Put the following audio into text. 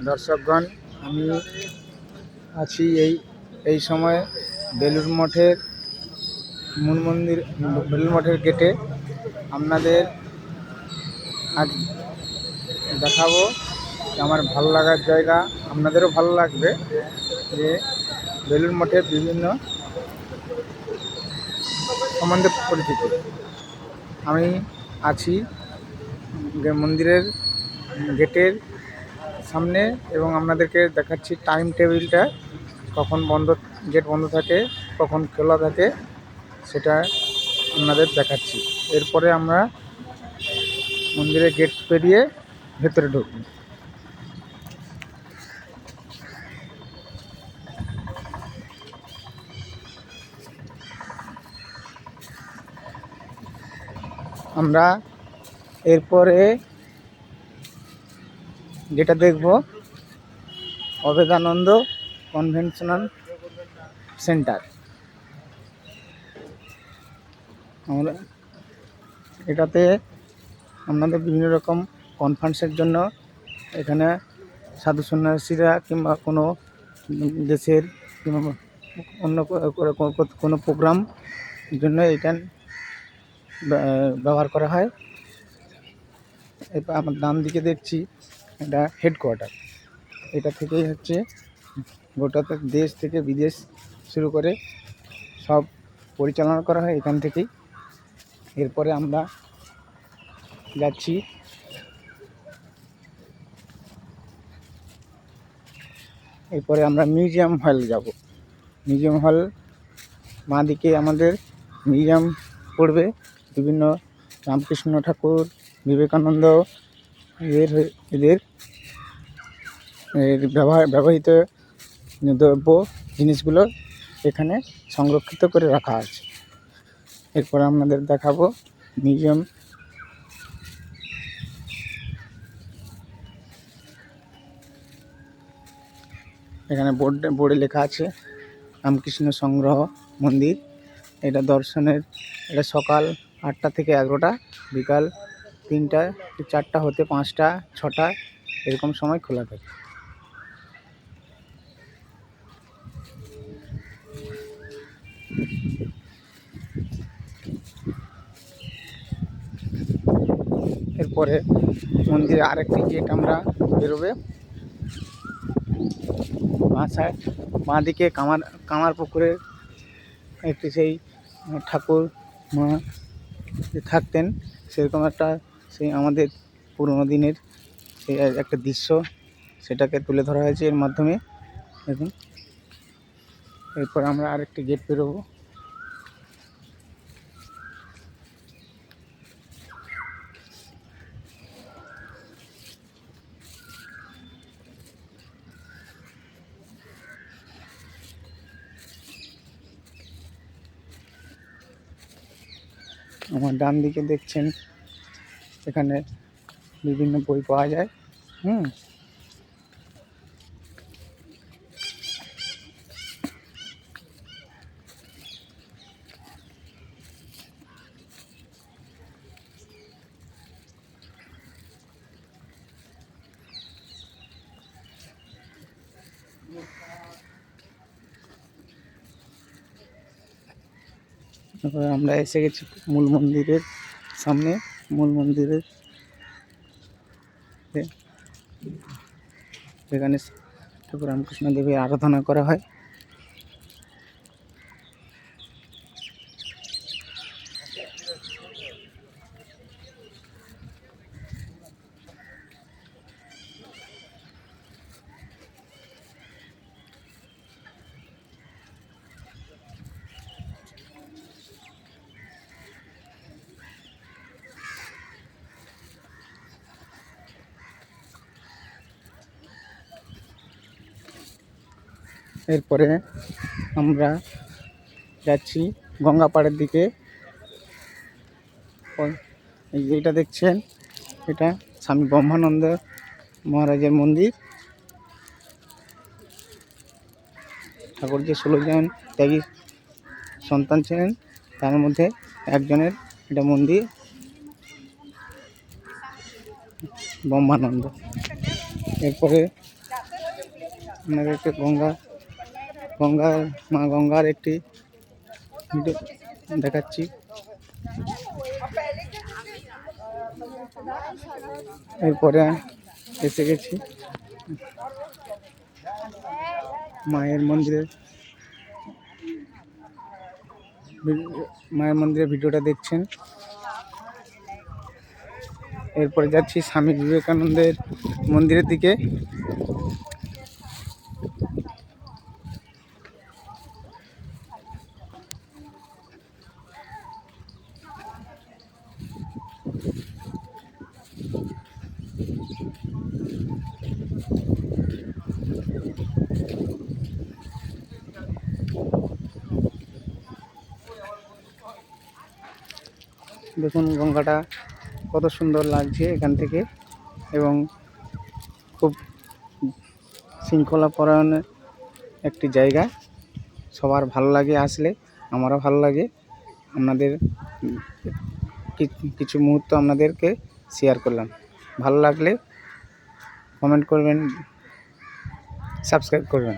দর্শকগণ, আমি আছি এই সময় বেলুড় মঠের গেটে। আপনাদের আজ দেখাবো আমার ভালো লাগার জায়গা, আপনাদেরও ভালো লাগবে যে বেলুড় মঠের বিভিন্ন সম্বন্ধে পরিচিতি। আমি আছি মন্দিরের গেটের সামনে এবং আপনাদেরকে দেখাচ্ছি টাইম টেবিলটা, কখন গেট বন্ধ থাকে, কখন খোলা থাকে, সেটা আপনাদের দেখাচ্ছি। এরপরে আমরা মন্দিরের গেট পেরিয়ে ভেতরে ঢুকব। আমরা এরপরে যেটা দেখব অভেদানন্দ কনভেনশনাল সেন্টার। আমরা এটাতে আপনাদের বিভিন্ন রকম কনফারেন্সের জন্য এখানে সাধু সন্ন্যাসীরা কিংবা কোনো দেশের কিংবা অন্য কোনো প্রোগ্রাম জন্য এটা ব্যবহার করা হয়। এবার আমার ডান দিকে দেখছি এটা হেডকোয়ার্টার। এটা থেকেই হচ্ছে গোটা দেশ থেকে বিদেশ শুরু করে সব পরিচালনা করা হয় এখান থেকেই। এরপরে আমরা যাচ্ছি এরপরে আমরা মিউজিয়াম হল যাব। মিউজিয়াম হল বাঁ দিকে আমাদের মিউজিয়াম পড়বে। বিভিন্ন রামকৃষ্ণ ঠাকুর, বিবেকানন্দ এদের ব্যবহৃত দ্রব্য জিনিসগুলো এখানে সংরক্ষিত করে রাখা আছে। এরপর আপনাদের দেখাবো মিউজিয়াম। এখানে বোর্ডে লেখা আছে রামকৃষ্ণ সংগ্রহ মন্দির। এটা দর্শনের, এটা সকাল 8টা থেকে 11টা, বিকাল 3টা 4টা হতে 5টা 6টা এরকম সময় খোলা থাকে। এরপরে মন্দিরে আরেকটি গেট আমরা বেরোবে। বাঁ দিকে কামার পুকুরের একটি সেই ঠাকুর মা থাকতেন, সেরকম একটা সেই আমাদের পুরোনো দিনের সেই একটা দৃশ্য, সেটাকে তুলে ধরা হয়েছে এর মাধ্যমে। দেখুন, এরপর আমরা আরেকটি গেট বেরোবো। আমার ডান দিকে দেখছেন এখানে বিভিন্ন বই পাওয়া যায়। আমরা এসে গেছি মূল মন্দিরের সামনে। মূল মন্দিরের এখানে ঠাকুর রামকৃষ্ণ দেবের আরাধনা করা হয়। এরপরে আমরা যাচ্ছি গঙ্গাপাড়ের দিকে। এইটা দেখছেন, এটা স্বামী ব্রহ্মানন্দ মহারাজের মন্দির। ঠাকুর যে 16 জন ত্যাগী সন্তান ছিলেন, তার মধ্যে একজনের এটা মন্দির, ব্রহ্মানন্দ। এরপরে আপনাদেরকে গঙ্গার মা গঙ্গার একটি ভিডিও দেখাচ্ছি। এরপরে এসে গেছি মায়ের মন্দিরে। মায়ের মন্দিরে ভিডিওটা দেখছেন। এরপরে যাচ্ছি স্বামী বিবেকানন্দের মন্দিরের দিকে। দেখুন গঙ্গাটা কত সুন্দর লাগছে এখান থেকে, এবং খুব শৃঙ্খলা পরায়ণ একটি জায়গা। সবার ভালো লাগে আসলে, আমারও ভালো লাগে। আপনাদের কিছু মুহূর্ত আপনাদেরকে শেয়ার করলাম। ভালো লাগলে কমেন্ট করবেন, সাবস্ক্রাইব করবেন।